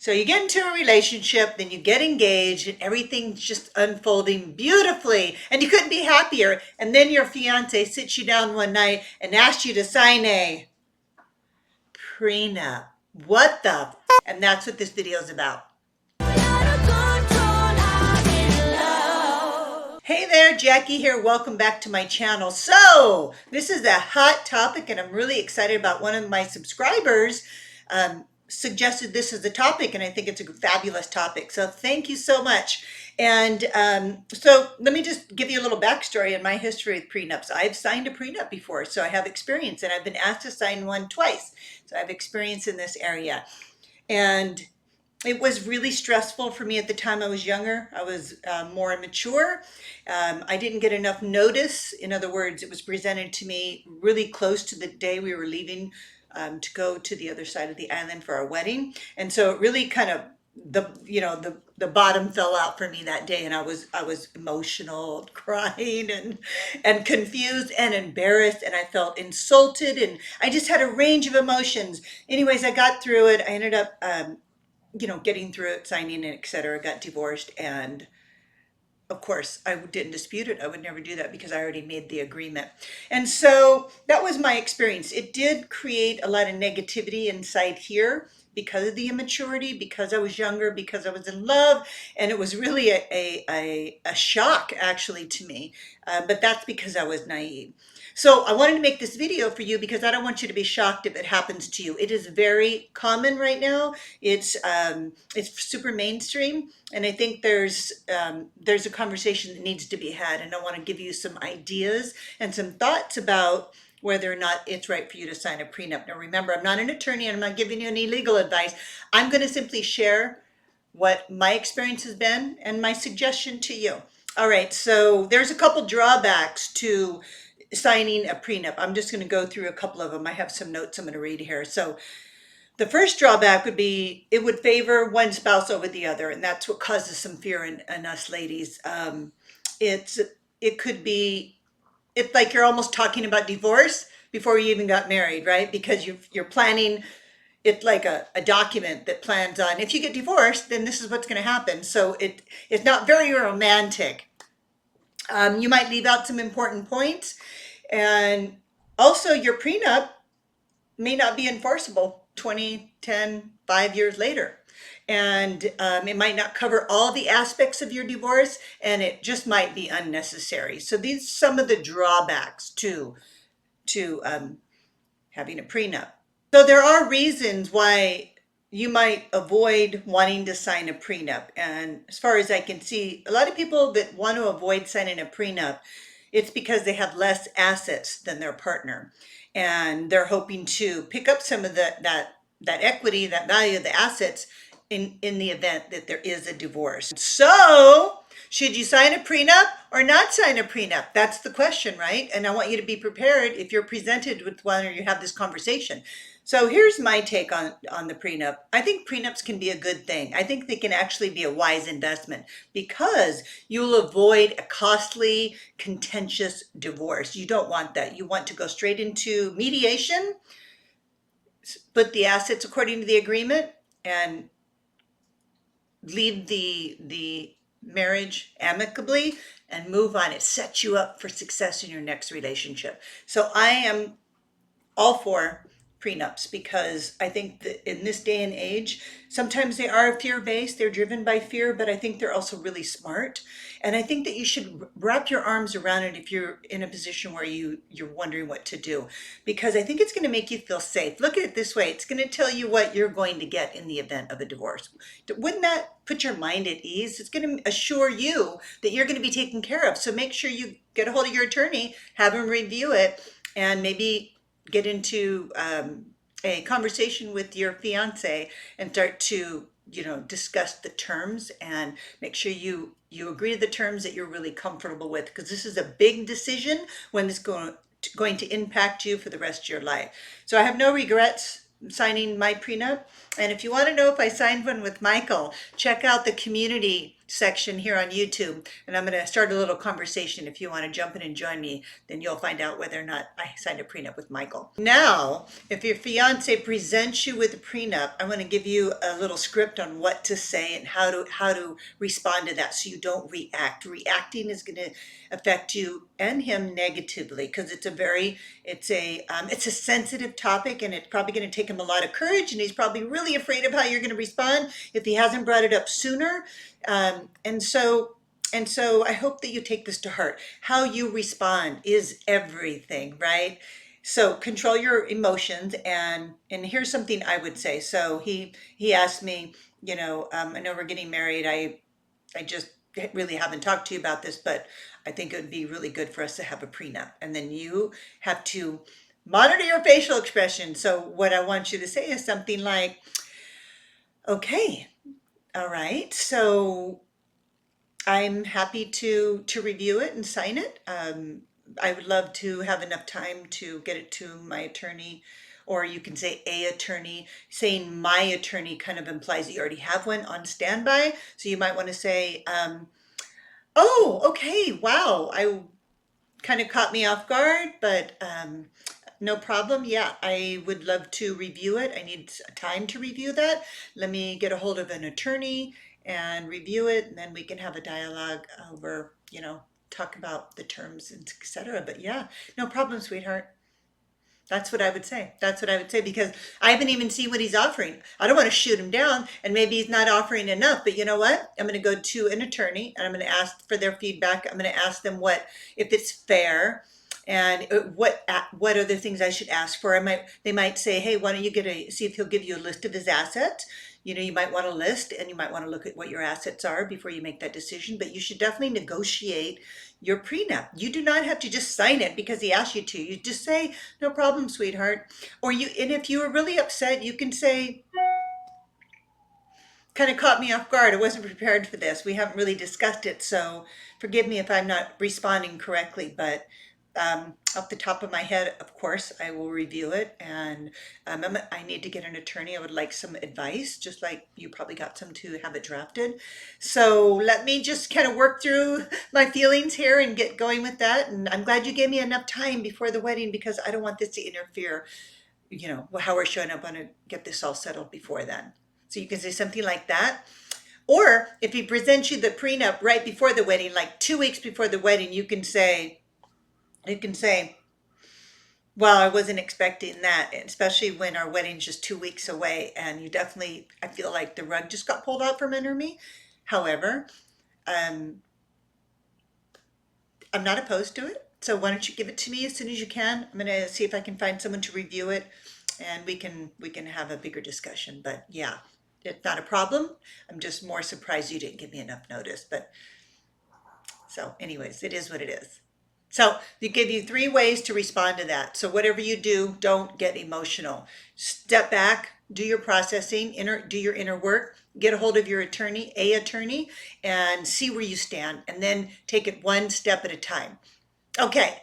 So you get into a relationship, then you get engaged, and everything's just unfolding beautifully, and you couldn't be happier. And then your fiance sits you down one night and asks you to sign a prenup. What the f? And that's what this video is about. Hey there, Jackie here. Welcome back to my channel. So this is a hot topic, and I'm really excited about one of my subscribers suggested this as a topic, and I think it's a fabulous topic. So thank you so much. And so let me just give you a little backstory in my history with prenups. I've signed a prenup before, so I have experience, and I've been asked to sign one twice. So I have experience in this area. And it was really stressful for me at the time I was younger. I was more immature. I didn't get enough notice. In other words, it was presented to me really close to the day we were leaving to go to the other side of the island for our wedding. And so it really kind of, the bottom fell out for me that day, and I was emotional, crying and confused and embarrassed, and I felt insulted, and I just had a range of emotions. Anyways, I got through it. I ended up getting through it, signing it, etc. Got divorced, and of course, I didn't dispute it. I would never do that because I already made the agreement. And so that was my experience. It did create a lot of negativity inside here because of the immaturity, because I was younger, because I was in love, and it was really a shock actually to me. But that's because I was naive. So I wanted to make this video for you because I don't want you to be shocked if it happens to you. It is very common right now. It's super mainstream, and I think there's a conversation that needs to be had, and I want to give you some ideas and some thoughts about whether or not it's right for you to sign a prenup. Now remember, I'm not an attorney and I'm not giving you any legal advice. I'm going to simply share what my experience has been and my suggestion to you. All right, so there's a couple drawbacks to signing a prenup. I'm just going to go through a couple of them. I have some notes I'm going to read here. So the first drawback would be it would favor one spouse over the other, and that's what causes some fear in us ladies. It could be, it's like you're almost talking about divorce before you even got married, right? Because you're planning. It's like a document that plans on, if you get divorced, then this is what's going to happen. So it's not very romantic. You might leave out some important points, and also your prenup may not be enforceable 20, 10, 5 years later. And it might not cover all the aspects of your divorce, and it just might be unnecessary. So these are some of the drawbacks to having a prenup. So there are reasons why you might avoid wanting to sign a prenup. And as far as I can see, a lot of people that want to avoid signing a prenup, it's because they have less assets than their partner. And they're hoping to pick up some of that equity, that value of the assets in the event that there is a divorce. So should you sign a prenup or not sign a prenup? That's the question, right? And I want you to be prepared if you're presented with one or you have this conversation. So here's my take on the prenup. I think prenups can be a good thing. I think they can actually be a wise investment because you'll avoid a costly, contentious divorce. You don't want that. You want to go straight into mediation, split the assets according to the agreement, and leave the marriage amicably and move on. It sets you up for success in your next relationship. So I am all for prenups because I think that in this day and age, sometimes they are fear-based, they're driven by fear, but I think they're also really smart. And I think that you should wrap your arms around it if you're in a position where you're wondering what to do, because I think it's going to make you feel safe. Look at it this way. It's going to tell you what you're going to get in the event of a divorce. Wouldn't that put your mind at ease? It's going to assure you that you're going to be taken care of. So make sure you get a hold of your attorney, have him review it, and maybe get into a conversation with your fiance and start to discuss the terms and make sure you agree to the terms that you're really comfortable with, because this is a big decision when it's going to impact you for the rest of your life. So I have no regrets signing my prenup. And if you want to know if I signed one with Michael, check out the community section here on YouTube, and I'm going to start a little conversation. If you want to jump in and join me, then you'll find out whether or not I signed a prenup with Michael. Now, if your fiance presents you with a prenup, I'm going to give you a little script on what to say and how to respond to that so you don't react. Reacting is going to affect you and him negatively because it's a sensitive topic, and it's probably going to take him a lot of courage, and he's probably really afraid of how you're going to respond if he hasn't brought it up sooner. And so I hope that you take this to heart. How you respond is everything, right? So control your emotions, and here's something I would say. So he asked me, I know we're getting married. I just really haven't talked to you about this, but I think it would be really good for us to have a prenup. And then you have to monitor your facial expression. So what I want you to say is something like, okay, all right, so I'm happy to review it and sign it. I would love to have enough time to get it to my attorney, or you can say a attorney. Saying my attorney kind of implies that you already have one on standby. So you might want to say, oh, okay, wow, I kind of caught me off guard, but no problem. Yeah, I would love to review it. I need time to review that. Let me get a hold of an attorney and review it, and then we can have a dialogue over, talk about the terms and etc. But yeah, no problem, sweetheart. That's what I would say. That's what I would say, because I haven't even seen what he's offering. I don't want to shoot him down, and maybe he's not offering enough. But you know what? I'm going to go to an attorney, and I'm going to ask for their feedback. I'm going to ask them if it's fair, and what other things I should ask for. They might say, hey, why don't you see if he'll give you a list of his assets. You might want a list, and you might want to look at what your assets are before you make that decision. But you should definitely negotiate your prenup. You do not have to just sign it because he asked you to. You just say, no problem, sweetheart. And if you were really upset, you can say, kind of caught me off guard. I wasn't prepared for this. We haven't really discussed it, so forgive me if I'm not responding correctly, but off the top of my head, of course, I will review it, and I need to get an attorney. I would like some advice, just like you probably got some to have it drafted. So let me just kind of work through my feelings here and get going with that. And I'm glad you gave me enough time before the wedding, because I don't want this to interfere, how we're showing up. I want to get this all settled before then. So you can say something like that. Or if he presents you the prenup right before the wedding, like 2 weeks before the wedding, you can say, well, I wasn't expecting that, especially when our wedding's just 2 weeks away, and I feel like the rug just got pulled out from under me. However, I'm not opposed to it. So why don't you give it to me as soon as you can? I'm going to see if I can find someone to review it, and we can have a bigger discussion. But yeah, it's not a problem. I'm just more surprised you didn't give me enough notice. But so anyways, it is what it is. So they give you 3 ways to respond to that. So whatever you do, don't get emotional. Step back, do your processing, do your inner work, get a hold of your attorney, and see where you stand, and then take it one step at a time. Okay.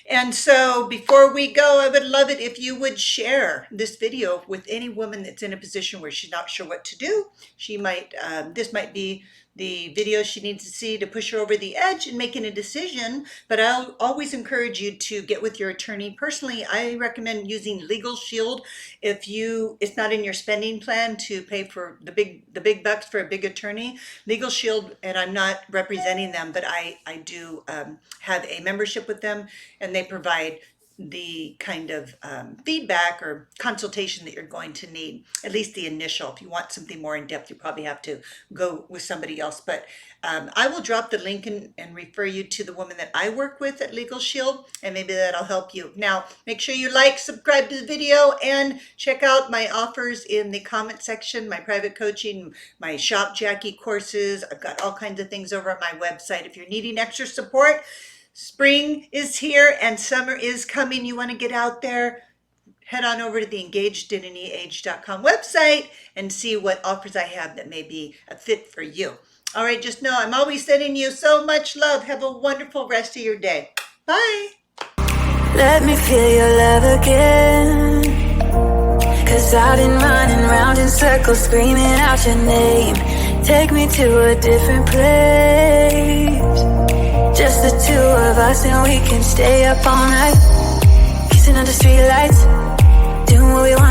And so before we go, I would love it if you would share this video with any woman that's in a position where she's not sure what to do. This might be the video she needs to see to push her over the edge in making a decision. But I'll always encourage you to get with your attorney. Personally, I recommend using Legal Shield if it's not in your spending plan to pay for the big bucks for a big attorney. Legal Shield, and I'm not representing them, but I do have a membership with them, and they provide the kind of feedback or consultation that you're going to need, at least the initial. If you want something more in depth, you probably have to go with somebody else. But I will drop the link and refer you to the woman that I work with at Legal Shield, and maybe that'll help you. Now, make sure you subscribe to the video, and check out my offers in the comment section, my private coaching, my Shop Jaki courses. I've got all kinds of things over on my website. If you're needing extra support, spring is here and summer is coming. You want to get out there, head on over to the engagedinanyage.com website and see what offers I have that may be a fit for you. All right, just know I'm always sending you so much love. Have a wonderful rest of your day. Bye. Let me feel your love again. 'Cause I've been running round in circles, screaming out your name. Take me to a different place, just the two of us, and we can stay up all night, kissing under streetlights, doing what we want